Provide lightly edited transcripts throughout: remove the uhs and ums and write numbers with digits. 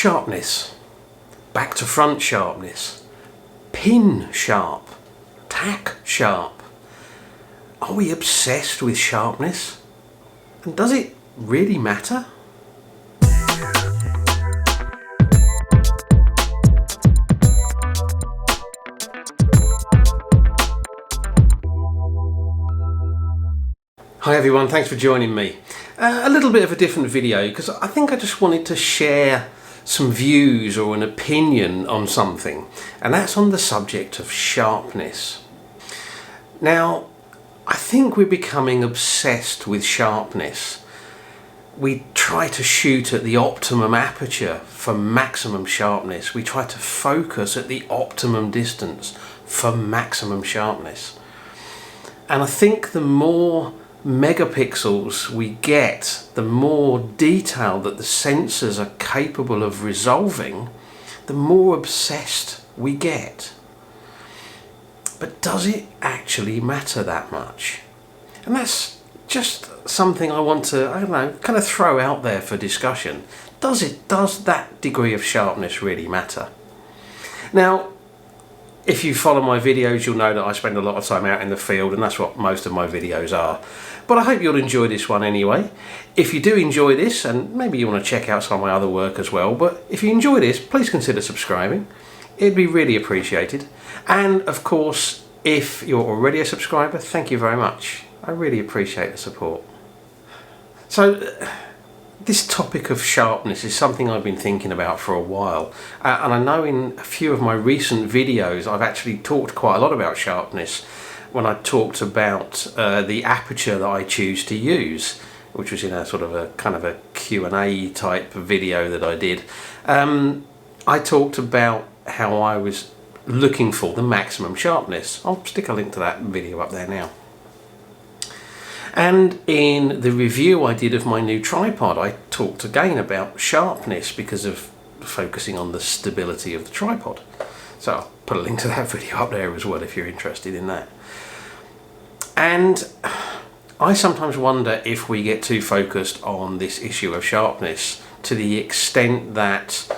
Sharpness, back to front sharpness, pin sharp, tack sharp. Are we obsessed with sharpness? And does it really matter? Hi everyone, thanks for joining me. A little bit of a different video because I think I just wanted to share some views or an opinion on something, and that's on the subject of sharpness. Now, I think we're becoming obsessed with sharpness. We try to shoot at the optimum aperture for maximum sharpness. We try to focus at the optimum distance for maximum sharpness. And I think the more megapixels we get, the more detail that the sensors are capable of resolving, the more obsessed we get. But does it actually matter that much? And that's just something I want to, kind of throw out there for discussion. Does that degree of sharpness really matter? Now, if you follow my videos, you'll know that I spend a lot of time out in the field, and that's what most of my videos are. But I hope you'll enjoy this one anyway. If you do enjoy this, and maybe you want to check out some of my other work as well, but if you enjoy this, please consider subscribing. It'd be really appreciated. And of course, if you're already a subscriber, thank you very much. I really appreciate the support. So, this topic of sharpness is something I've been thinking about for a while, and I know in a few of my recent videos I've actually talked quite a lot about sharpness when I talked about the aperture that I choose to use, which was in a sort of a kind of a Q&A type video that I did. I talked about how I was looking for the maximum sharpness. I'll stick a link to that video up there now. And in the review I did of my new tripod, I talked again about sharpness because of focusing on the stability of the tripod. So I'll put a link to that video up there as well if you're interested in that. And I sometimes wonder if we get too focused on this issue of sharpness to the extent that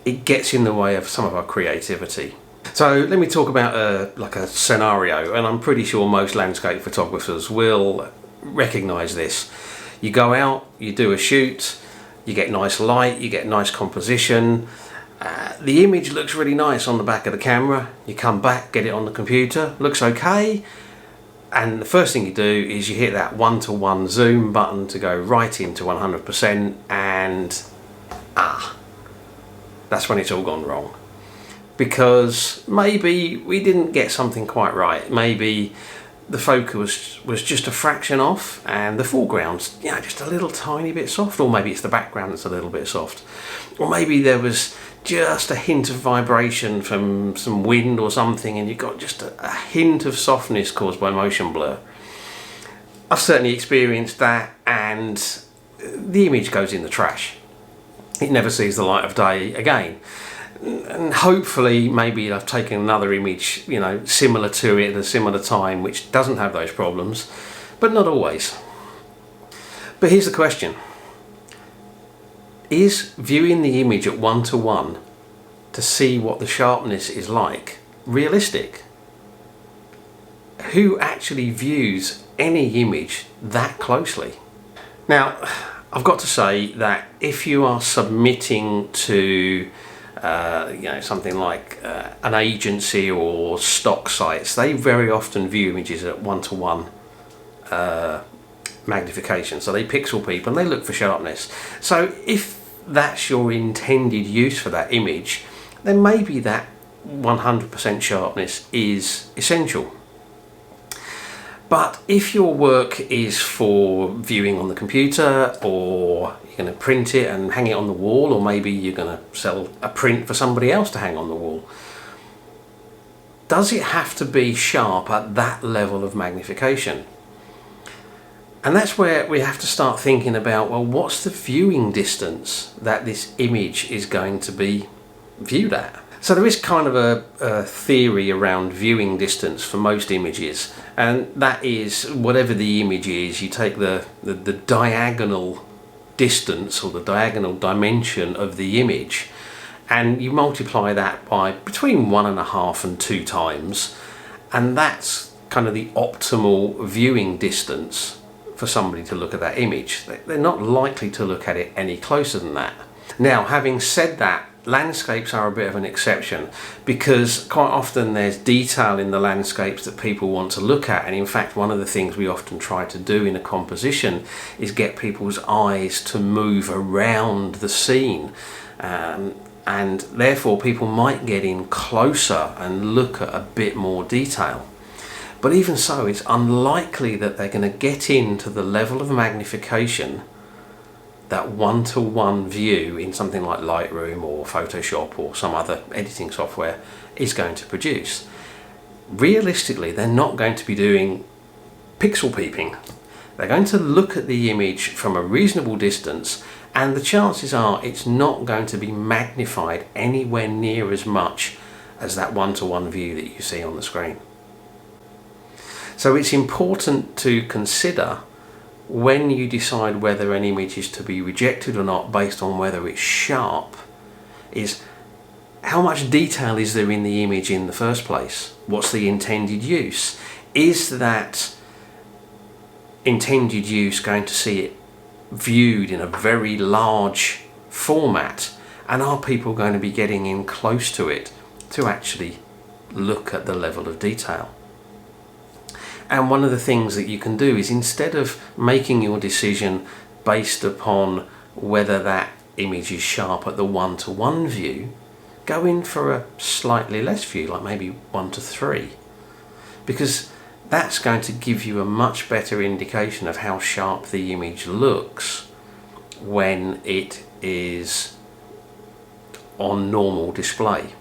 it gets in the way of some of our creativity. So let me talk about a scenario, and I'm pretty sure most landscape photographers will recognise this. You go out, you do a shoot, you get nice light, you get nice composition, the image looks really nice on the back of the camera, you come back, get it on the computer, looks okay, and the first thing you do is you hit that 1:1 zoom button to go right into 100%, and that's when it's all gone wrong. Because maybe we didn't get something quite right. Maybe the focus was just a fraction off and the foreground's just a little tiny bit soft, or maybe it's the background that's a little bit soft, or maybe there was just a hint of vibration from some wind or something and you got just a hint of softness caused by motion blur. I've certainly experienced that, and the image goes in the trash. It never sees the light of day again. And hopefully maybe I've taken another image similar to it at a similar time which doesn't have those problems, but not always. But here's the question: is viewing the image at 1:1 to see what the sharpness is like realistic? Who actually views any image that closely? Now, I've got to say that if you are submitting to something like an agency or stock sites, they very often view images at 1:1 magnification. So they pixel peep and they look for sharpness. So if that's your intended use for that image, then maybe that 100% sharpness is essential. But if your work is for viewing on the computer, or you're going to print it and hang it on the wall, or maybe you're going to sell a print for somebody else to hang on the wall, does it have to be sharp at that level of magnification? And that's where we have to start thinking about, well, what's the viewing distance that this image is going to be viewed at? So there is kind of a theory around viewing distance for most images, and that is whatever the image is, you take the diagonal distance or the diagonal dimension of the image, and you multiply that by between 1.5 and 2 times, and that's kind of the optimal viewing distance for somebody to look at that image. They're not likely to look at it any closer than that. Now, having said that, landscapes are a bit of an exception, because quite often there's detail in the landscapes that people want to look at, and in fact one of the things we often try to do in a composition is get people's eyes to move around the scene, and therefore people might get in closer and look at a bit more detail. But even so, it's unlikely that they're going to get into the level of magnification that one-to-one view in something like Lightroom or Photoshop or some other editing software is going to produce. Realistically, they're not going to be doing pixel peeping. They're going to look at the image from a reasonable distance, and the chances are it's not going to be magnified anywhere near as much as that one-to-one view that you see on the screen. So it's important to consider, when you decide whether an image is to be rejected or not based on whether it's sharp, is how much detail is there in the image in the first place? What's the intended use? Is that intended use going to see it viewed in a very large format, and are people going to be getting in close to it to actually look at the level of detail? And one of the things that you can do is, instead of making your decision based upon whether that image is sharp at the 1-to-1 view, go in for a slightly less view, like maybe 1-to-3, because that's going to give you a much better indication of how sharp the image looks when it is on normal display.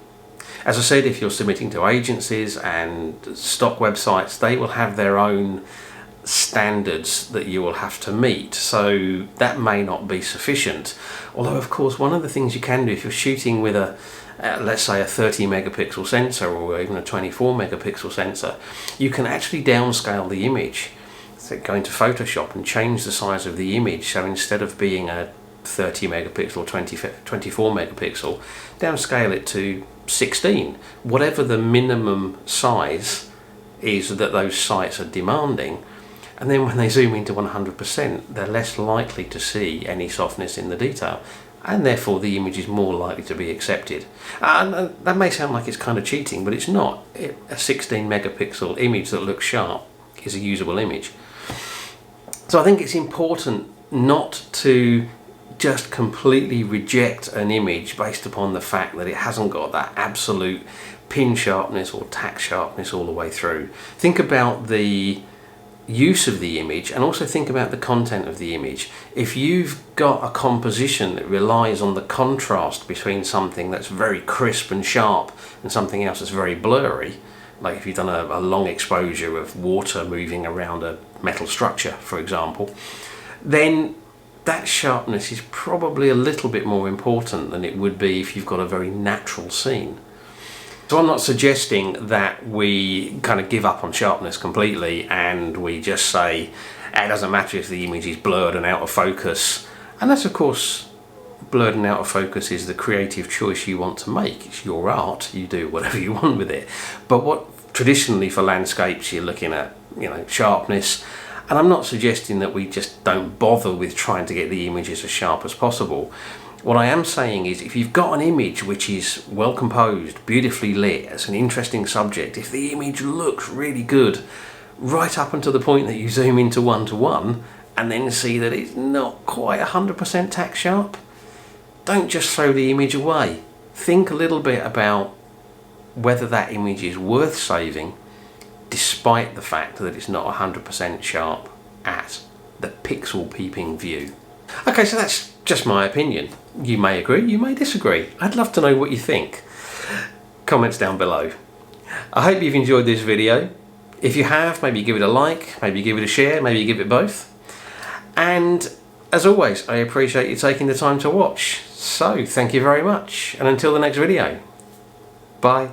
As I said, if you're submitting to agencies and stock websites, they will have their own standards that you will have to meet, so that may not be sufficient. Although, of course, one of the things you can do if you're shooting with a let's say a 30 megapixel sensor or even a 24 megapixel sensor, you can actually downscale the image. So go into Photoshop and change the size of the image, so instead of being a 30 megapixel, 24 megapixel, downscale it to 16, whatever the minimum size is that those sites are demanding, and then when they zoom into 100%, they're less likely to see any softness in the detail, and therefore the image is more likely to be accepted. And that may sound like it's kind of cheating, but it's not. A 16 megapixel image that looks sharp is a usable image. So I think it's important not to just completely reject an image based upon the fact that it hasn't got that absolute pin sharpness or tack sharpness all the way through. Think about the use of the image, and also think about the content of the image. If you've got a composition that relies on the contrast between something that's very crisp and sharp and something else that's very blurry, like if you've done a long exposure of water moving around a metal structure, for example, then that sharpness is probably a little bit more important than it would be if you've got a very natural scene. So I'm not suggesting that we kind of give up on sharpness completely and we just say it doesn't matter if the image is blurred and out of focus. And that's, of course, blurred and out of focus is the creative choice you want to make. It's your art, you do whatever you want with it. But what traditionally for landscapes you're looking at, sharpness. And I'm not suggesting that we just don't bother with trying to get the images as sharp as possible. What I am saying is, if you've got an image which is well composed, beautifully lit, it's an interesting subject, if the image looks really good, right up until the point that you zoom into 1-to-1 and then see that it's not quite 100% tack sharp, don't just throw the image away. Think a little bit about whether that image is worth saving, despite the fact that it's not 100% sharp at the pixel peeping view. Okay, so that's just my opinion. You may agree, you may disagree. I'd love to know what you think. Comments down below. I hope you've enjoyed this video. If you have, maybe give it a like, maybe give it a share, maybe give it both. And as always, I appreciate you taking the time to watch. So thank you very much, and until the next video, bye.